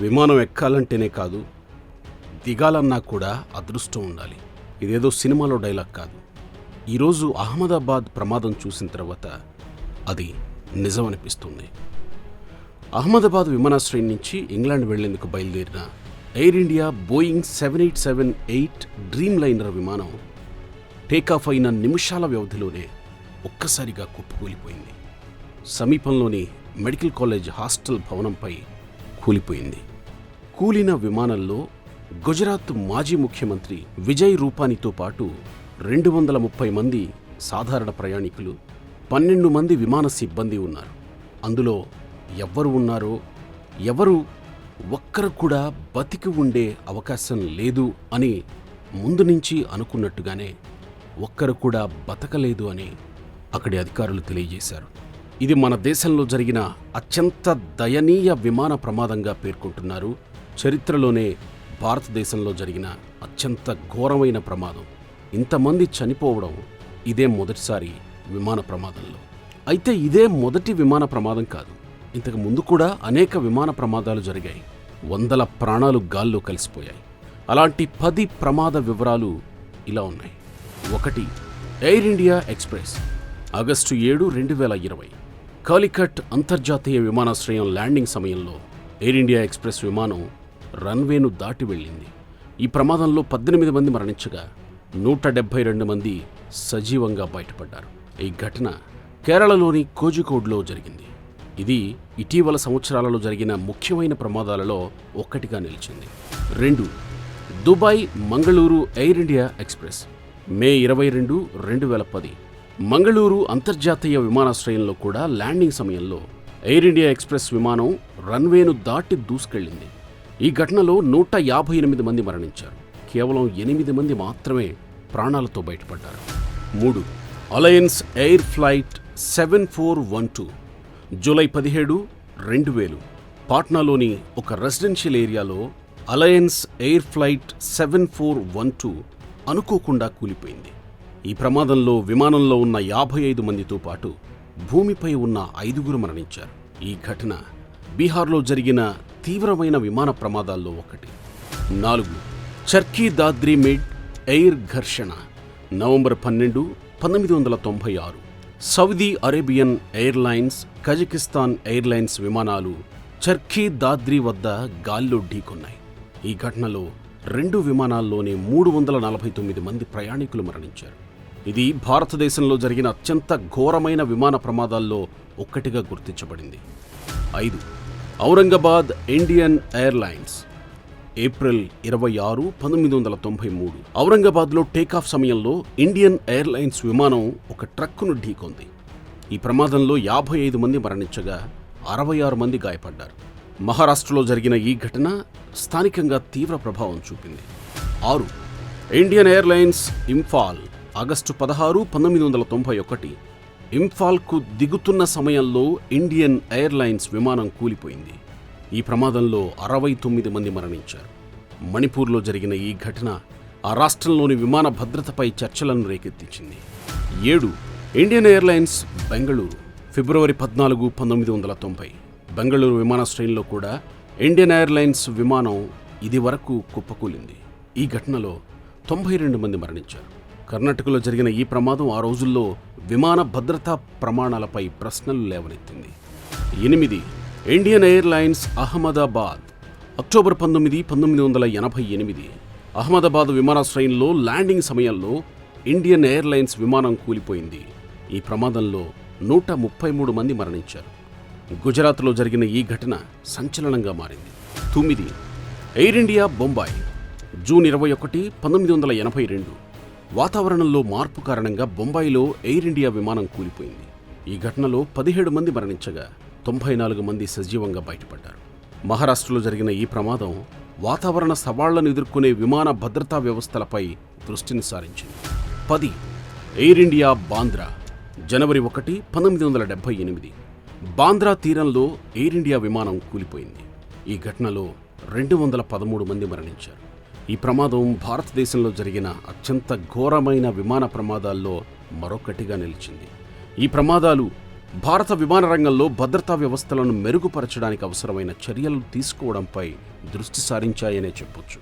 విమానం ఎక్కాలంటేనే కాదు, దిగాలన్నా కూడా అదృష్టం ఉండాలి. ఇదేదో సినిమాలో డైలాగ్ కాదు. ఈరోజు అహ్మదాబాద్ ప్రమాదం చూసిన తర్వాత అది నిజమనిపిస్తుంది. అహ్మదాబాద్ విమానాశ్రయం నుంచి ఇంగ్లాండ్ వెళ్లేందుకు బయలుదేరిన air India Boeing 787-8 dream liner విమానం టేకాఫ్ అయిన నిమిషాల వ్యవధిలోనే ఒక్కసారిగా కుప్పకూలిపోయింది. సమీపంలోని మెడికల్ కాలేజ్ హాస్టల్ భవనంపై కూలిపోయింది. కూలిన విమానంలో గుజరాత్ మాజీ ముఖ్యమంత్రి విజయ్ రూపానీతో పాటు 230 మంది సాధారణ ప్రయాణికులు, 12 మంది విమాన సిబ్బంది ఉన్నారు. అందులో ఎవ్వరు ఉన్నారో ఎవరు ఒక్కరు కూడా బతికి ఉండే అవకాశం లేదు అని ముందు నుంచి అనుకున్నట్టుగానే ఒక్కరు కూడా బతకలేదు అని అక్కడి అధికారులు తెలియజేశారు. ఇది మన దేశంలో జరిగిన అత్యంత దయనీయ విమాన ప్రమాదంగా పేర్కొంటున్నారు. చరిత్రలోనే భారతదేశంలో జరిగిన అత్యంత ఘోరమైన ప్రమాదం. ఇంతమంది చనిపోవడం ఇదే మొదటిసారి విమాన ప్రమాదంలో. అయితే ఇదే మొదటి విమాన ప్రమాదం కాదు. ఇంతకు ముందు కూడా అనేక విమాన ప్రమాదాలు జరిగాయి. వందల ప్రాణాలు గాల్లో కలిసిపోయాయి. అలాంటి 10 ప్రమాద వివరాలు ఇలా ఉన్నాయి. 1. Air India express August 7, 2020 Calicut అంతర్జాతీయ విమానాశ్రయం ల్యాండింగ్ సమయంలో ఎయిర్ ఇండియా ఎక్స్ప్రెస్ విమానం రన్వేను దాటి వెళ్ళింది. ఈ ప్రమాదంలో 18 మంది మరణించగా 172 మంది సజీవంగా బయటపడ్డారు. ఈ ఘటన కేరళలోని కోజికోడ్లో జరిగింది. ఇది ఇటీవల సంవత్సరాలలో జరిగిన ముఖ్యమైన ప్రమాదాలలో ఒక్కటిగా నిలిచింది. 2. Dubai Mangaluru Air India Express May 22, 2010 Mangaluru అంతర్జాతీయ విమానాశ్రయంలో కూడా ల్యాండింగ్ సమయంలో ఎయిర్ ఇండియా ఎక్స్ప్రెస్ విమానం రన్వేను దాటి దూసుకెళ్లింది. ఈ ఘటనలో 158 మంది మరణించారు. కేవలం 8 మంది మాత్రమే ప్రాణాలతో బయటపడ్డారు. 3. అలయన్స్ ఎయిర్ ఫ్లైట్ 7412 జూలై 17, 2000 పాట్నాలోని ఒక రెసిడెన్షియల్ ఏరియాలో అలయన్స్ ఎయిర్ ఫ్లైట్ 7412 అనుకోకుండా కూలిపోయింది. ఈ ప్రమాదంలో విమానంలో ఉన్న 55 మందితో పాటు భూమిపై ఉన్న 5 మరణించారు. ఈ ఘటన బీహార్లో జరిగిన తీవ్రమైన విమాన ప్రమాదాల్లో ఒకటి. 4. చర్కీ దాద్రీ మిడ్ ఎయిర్ ఘర్షణ November 12, 1996 Saudi Arabian airlines, Kazakhstan airlines విమానాలు చర్కీ దాద్రీ వద్ద గాల్లో ఢీకొన్నాయి. ఈ ఘటనలో 2 విమానాల్లోనే 349 మంది ప్రయాణికులు మరణించారు. ఇది భారతదేశంలో జరిగిన అత్యంత ఘోరమైన విమాన ప్రమాదాల్లో ఒక్కటిగా గుర్తించబడింది. 5. ఔరంగాబాద్ ఇండియన్ ఎయిర్లైన్స్ ఏప్రిల్ 26, 1993 ఔరంగాబాద్లో టేకాఫ్ సమయంలో ఇండియన్ ఎయిర్లైన్స్ విమానం ఒక ట్రక్కును ఢీకొంది. ఈ ప్రమాదంలో 55 మంది మరణించగా 66 మంది గాయపడ్డారు. మహారాష్ట్రలో జరిగిన ఈ ఘటన స్థానికంగా తీవ్ర ప్రభావం చూపింది. 6. ఇండియన్ ఎయిర్లైన్స్ ఇంఫాల్ ఆగస్టు 16, 1991 ఇంఫాల్కు దిగుతున్న సమయంలో ఇండియన్ ఎయిర్లైన్స్ విమానం కూలిపోయింది. ఈ ప్రమాదంలో 69 మంది మరణించారు. మణిపూర్లో జరిగిన ఈ ఘటన ఆ రాష్ట్రంలోని విమాన భద్రతపై చర్చలను రేకెత్తించింది. 7. ఇండియన్ ఎయిర్లైన్స్ బెంగళూరు ఫిబ్రవరి 14, 1990 బెంగళూరు విమానాశ్రయంలో కూడా ఇండియన్ ఎయిర్లైన్స్ విమానం ఇది వరకు కుప్పకూలింది. ఈ ఘటనలో 92 మంది మరణించారు. కర్ణాటకలో జరిగిన ఈ ప్రమాదం ఆ రోజుల్లో విమాన భద్రతా ప్రమాణాలపై ప్రశ్నలు లేవనెత్తింది. 8. Indian airlines Ahmedabad October 19, 1988 Ahmedabad విమానాశ్రయంలో ల్యాండింగ్ సమయంలో ఇండియన్ ఎయిర్లైన్స్ విమానం కూలిపోయింది. ఈ ప్రమాదంలో 133 మంది మరణించారు. గుజరాత్లో జరిగిన ఈ ఘటన సంచలనంగా మారింది. 9. ఎయిర్ ఇండియా బొంబాయి జూన్ 21, 1982 వాతావరణంలో మార్పు కారణంగా బొంబాయిలో ఎయిర్ ఇండియా విమానం కూలిపోయింది. ఈ ఘటనలో 17 మంది మరణించగా 94 మంది సజీవంగా బయటపడ్డారు. మహారాష్ట్రలో జరిగిన ఈ ప్రమాదం వాతావరణ సవాళ్లను ఎదుర్కొనే విమాన భద్రతా వ్యవస్థలపై దృష్టిని సారించింది. 10. ఎయిర్ ఇండియా బాంద్రా జనవరి 1, 1978 బాంద్రా తీరంలో ఎయిర్ ఇండియా విమానం కూలిపోయింది. ఈ ఘటనలో 213 మంది మరణించారు. ఈ ప్రమాదం భారతదేశంలో జరిగిన అత్యంత ఘోరమైన విమాన ప్రమాదాల్లో మరొకటిగా నిలిచింది. ఈ ప్రమాదాలు భారత విమాన రంగంలో భద్రతా వ్యవస్థలను మెరుగుపరచడానికి అవసరమైన చర్యలు తీసుకోవడంపై దృష్టి సారించాయనే చెప్పొచ్చు.